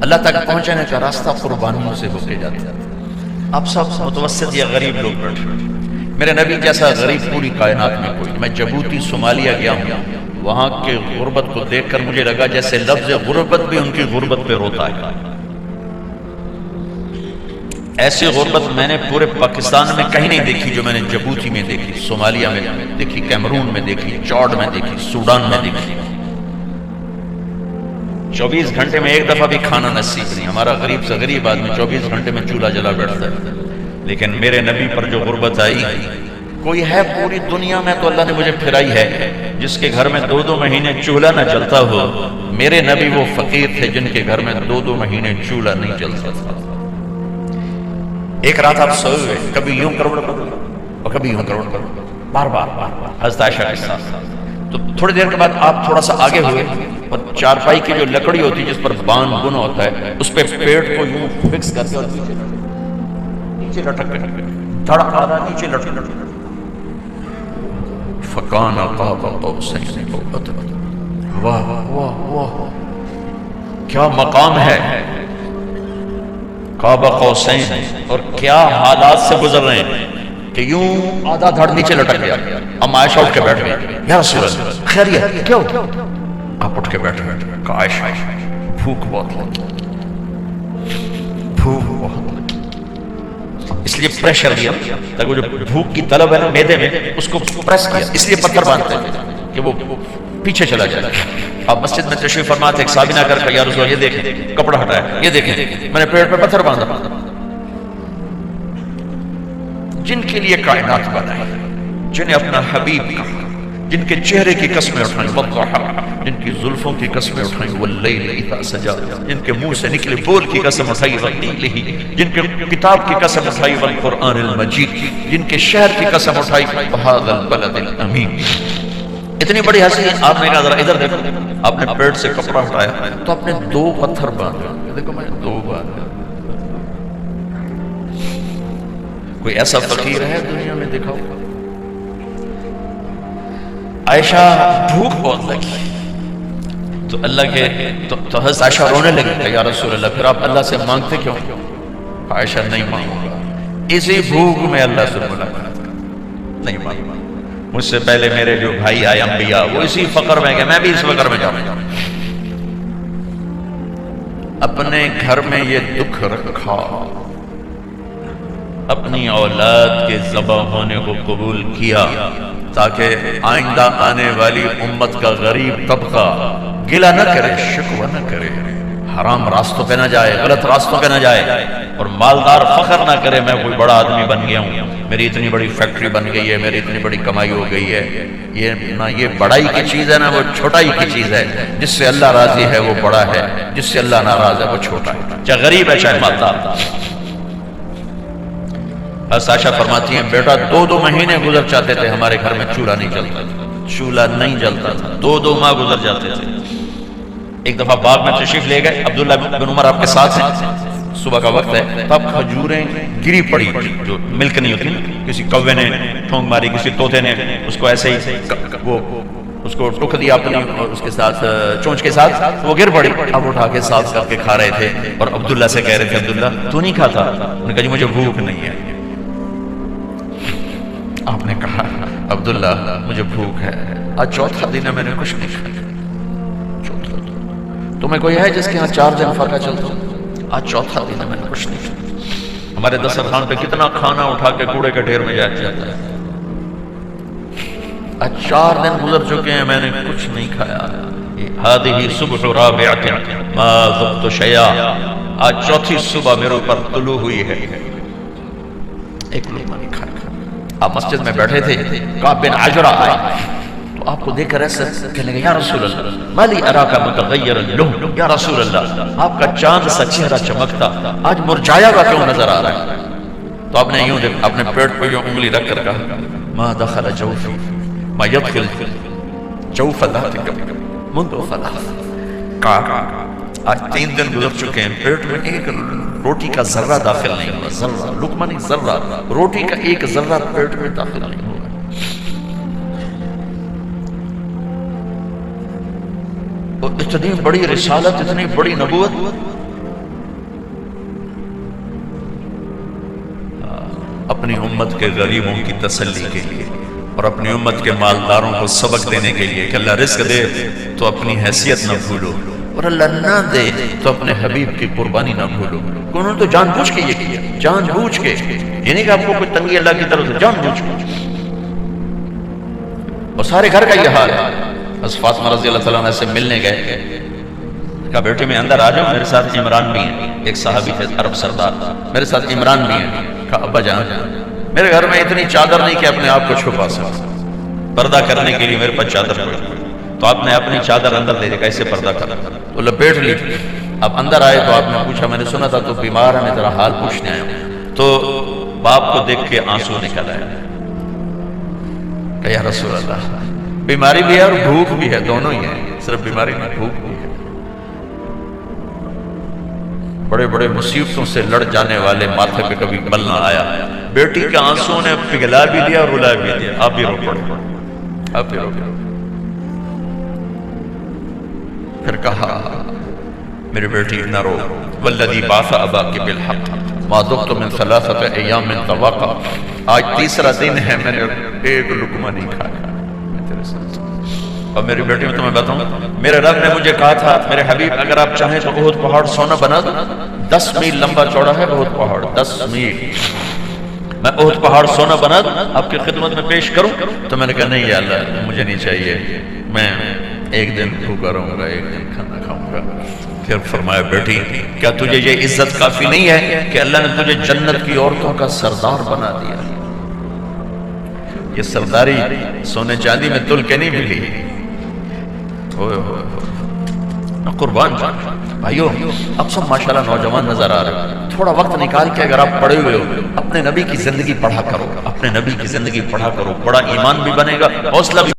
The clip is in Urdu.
اللہ تک پہنچنے کا راستہ قربانیوں سے ہو کے جاتا ہے۔ آپ سب متوسط یا غریب لوگ بیٹھے، میرے نبی جیسا غریب پوری کائنات میں کوئی۔ میں جبوتی صومالیہ گیا ہوں، وہاں کے غربت کو دیکھ کر مجھے لگا جیسے لفظ غربت بھی ان کی غربت پہ روتا ہے۔ ایسی غربت میں نے پورے پاکستان میں کہیں نہیں دیکھی جو میں نے جبوتی میں دیکھی، صومالیہ میں دیکھی، کیمرون میں دیکھی، چاڈ میں دیکھی، سوڈان میں دیکھی۔ 24 گھنٹے میں ایک دفعہ بھی کھانا نصیب نہیں۔ ہمارا غریب سے غریب آدمی 24 گھنٹے میں چولہا جلا بیٹھتا ہے، لیکن میرے نبی پر جو غربت آئی، کوئی ہے پوری دنیا میں تو اللہ نے مجھے پھرائی ہے جس کے گھر میں 2 مہینے چولہا نہ جلتا ہو۔ میرے نبی وہ فقیر تھے جن کے گھر میں 2 مہینے چولہا نہیں جلتا تھا۔ ایک رات آپ سوئے ہوئے، کبھی یوں کروڑ اور کبھی یوں کروڑ، بار بار حضرت عائشہ کے ساتھ۔ تو تھوڑی دیر کے بعد آپ تھوڑا سا آگے ہوئے اور چارپائی کی جو لکڑی ہوتی جس پر بان بنا ہوتا ہے اس پہ پیٹ کو یوں فکس کر کے اور نیچے لٹک کے دھڑ آدھا نیچے لٹک فکان قاب قوسین او ادنی۔ واہ واہ واہ، کیا مقام ہے، قاب قوسین، اور کیا حالات سے گزر رہے ہیں کہ یوں آدھا دھڑ نیچے لٹک گیا۔ ام عائشہ اٹھ کے بیٹھ گئی، یا رسول اللہ خیریت کیوں؟ آپ اٹھ کے بیٹھ گئے، کہا عائشہ بھوک بہت لگی، بھوک بہت لگی، اس لیے پریشر دیا تاکہ وہ جو بھوک کی طلب ہے نا میدے میں اس کو پریس کیا، اس لیے پتھر باندھتے ہیں کہ وہ پیچھے چلا جائے۔ آپ مسجد میں تشریف فرما تھے، ایک صحابی نے کر یا رسول اللہ یہ دیکھیں کپڑا ہٹایا، یہ دیکھیں میں نے پیٹ پہ پتھر باندھا۔ جن کے لیے کائنات بنائی، جنہیں اپنا حبیب کہا، جن کے چہرے کی قسمیں اٹھائیں، والضحى، جن کی زلفوں کی قسمیں اٹھائیں، واللیل اذا سجا، جن کے منہ سے نکلے بول کی قسم اٹھائی، واللیل، جن کے کتاب کی قسم اٹھائی، والقرآن المجید، جن کے شہر کی قسم اٹھائی، وهذا البلد الامین۔ اتنی بڑی ہنسی، آپ نے کہا ذرا ادھر دیکھو، آپ نے پیٹ سے کپڑا ہٹایا تو آپ نے 2 پتھر باندھے، دیکھو میں 2 باندھے۔ کوئی ایسا فقیر ہے دنیا میں دکھاؤ؟ عائشہ بھوک بہت لگی تو اللہ کے تو حضرت عائشہ رونے لگی کہ یا رسول اللہ پھر آپ اللہ سے مانگتے کیوں؟ عائشہ نہیں مانگوں گا، اسی بھوک میں اللہ سے ملاقات کروں، نہیں مانگوں گا۔ مجھ سے پہلے میرے جو بھائی آئے انبیاء وہ اسی فقر میں گئے، میں بھی اس فقر میں جاؤں۔ اپنے گھر میں یہ دکھ رکھا، اپنی اولاد کے ذبح ہونے کو قبول کیا تاکہ آئندہ آنے والی امت کا غریب طبقہ گلہ نہ کرے، شکوہ نہ کرے، حرام راستوں پہ نہ جائے، غلط راستوں پہ نہ جائے، اور مالدار فخر نہ کرے میں کوئی بڑا آدمی بن گیا ہوں، میری اتنی بڑی فیکٹری بن گئی ہے، میری اتنی بڑی کمائی ہو گئی ہے۔ یہ نہ یہ بڑائی کی چیز ہے نہ وہ چھوٹائی کی چیز ہے۔ جس سے اللہ راضی ہے وہ بڑا ہے، جس سے اللہ ناراض ہے وہ چھوٹا ہے، چاہے غریب ہے چاہے مالدار۔ عائشہ فرماتی ہیں بیٹا 2 مہینے گزر جاتے تھے ہمارے گھر میں چولہا نہیں جلتا تھا، چولہا نہیں جلتا تھا، 2 ماہ گزر جاتے تھے۔ ایک دفعہ باغ میں تشریف لے گئے، عبداللہ بن عمر آپ کے ساتھ ہیں، صبح کا وقت ہے، تب کھجوریں گری پڑی جو ملک نہیں ہوتی، کسی کوے نے ٹھونگ ماری، کسی طوطے نے اس کو ایسے ہی وہ اس کو ٹک دیا اپنی اس کے ساتھ چونچ کے ساتھ، وہ گر پڑی، اب اٹھا کے صاف کر کے کھا رہے تھے، اور عبداللہ سے کہہ رہے تھے عبداللہ تو نہیں کھاتا؟ انہوں نے کہا جی مجھے بھوک نہیں ہے۔ آپ نے کہا عبداللہ مجھے بھوک ہے، آج 4تھا دن ہے میں نے کچھ نہیں کھایا، 4تھا دن، تمہیں کوئی ہے جس کے ہاں 4 دن فاقہ چلتا؟ آج 4تھا دن ہے میں نے کچھ نہیں کھایا۔ ہمارے دسترخوان پہ کتنا کھانا اٹھا کے کوڑے کے ڈھیر میں جاتا ہے، آج 4 دن گزر چکے ہیں میں نے کچھ نہیں کھایا۔ هذه صبح رابعة ما ذقت شيئا، آج 4تھی صبح میرے اوپر طلوع ہوئی ہے، ایک لقمہ نہیں کھایا۔ آپ مسجد میں بیٹھے تھے، کعب بن عجرہ آئے تو آپ کو دیکھ کر ایسے کہنے لگے یا رسول اللہ مالی اراک متغیر اللون، یا رسول اللہ آپ کا چاند سا چہرہ چمکتا آج مرجھایا ہوا کیوں نظر آ رہا ہے؟ تو آپ نے یوں اپنے پیٹ پہ یوں انگلی رکھ کر کہا ما دخل جوفی ما يدخل جوف ذاتک منذ ثلاث، کہا آج 3 دن گزر چکے ہیں، پیٹ میں ایک روٹی کا ذرہ داخل نہیں ہوا، ذرہ لقمہ نہیں، ذرہ روٹی کا ایک ذرہ پیٹ میں داخل نہیں ہوا۔ اتنی بڑی رسالت، اتنی بڑی نبوت، اپنی امت کے غریبوں کی تسلی کے لیے اور اپنی امت کے مالداروں کو سبق دینے کے لیے کہ اللہ رزق دے تو اپنی حیثیت نہ بھولو، اور اللہ نہ دے تو اپنے حبیب کی قربانی نہ بھولو۔ انہوں نے تو جان بوجھ کے یہ کیا، جان بوجھ کے، یعنی کہ آپ کو کوئی تنگی اللہ کی طرف سے، جان بوجھ کے۔ اور سارے گھر کا یہ حال ہے۔ بس فاطمہ رضی اللہ تعالیٰ عنہ سے ملنے گئے، کہا بیٹے میں اندر آ جاؤں، میرے ساتھ عمران بھی ہیں، ایک صحابی ہے عرب سردار، میرے ساتھ عمران بھی ہیں۔ کہا ابا جان میرے گھر میں اتنی چادر نہیں کہ اپنے آپ کو چھپا سکتا، پردہ کرنے کے لیے میرے پاس چادر پڑی، تو آپ نے اپنی چادر اندر دے دی، کیسے پردہ کرا؟ تو لپیٹ لی۔ اب اندر آئے تو آپ نے پوچھا میں نے سنا تھا تو بیمار ہے، میں تیرا حال پوچھنے آیا ہوں۔ تو باپ کو دیکھ کے آنسو نکل آئے کہ یا رسول اللہ بیماری بھی ہے اور بھوک بھی ہے، دونوں ہی ہیں، صرف بیماری نہیں بھوک بھی ہے۔ بڑے بڑے مصیبتوں سے لڑ جانے والے ماتھے پہ کبھی بل نہ آیا، بیٹی کے آنسوں نے پگھلا بھی دیا اور رلا بھی دیا، آپ بھی رو پڑے، آپ بھی رو پڑے۔ پھر کہا میری بیٹی نہ رو، والذی بعث اباک بالحق ما دمت من ثلاثۃ ایام طواقا، آج تیسرا دن ہے میں نے ایک لقمہ نہیں کھایا تیرے ساتھ۔ اور میری بیٹی میں تمہیں بتاؤں، میرے رب نے مجھے کہا تھا میرے حبیب اگر آپ چاہیں تو احد پہاڑ سونا بنا دو، 10 میل لمبا چوڑا ہے احد پہاڑ، 10 میل، میں احد پہاڑ سونا بنا دوں آپ کی خدمت میں پیش کروں؟ تو میں نے کہا نہیں یا اللہ مجھے نہیں چاہیے، میں ایک دن بھوکا رہوں گا، ایک دن کھانا کھاؤں گا۔ پھر فرمایا بیٹی کیا تجھے یہ عزت کافی نہیں ہے کہ اللہ نے تجھے جنت کی عورتوں کا سردار بنا دیا؟ یہ سرداری سونے چاندی میں تل کے نہیں ملی، قربان بھائیو اب سب ماشاءاللہ نوجوان نظر آ رہے ہیں، تھوڑا وقت نکال کے اگر آپ پڑھے ہوئے ہو اپنے نبی کی زندگی پڑھا کرو، اپنے نبی کی زندگی پڑھا کرو، بڑا ایمان بھی بنے گا، حوصلہ بھی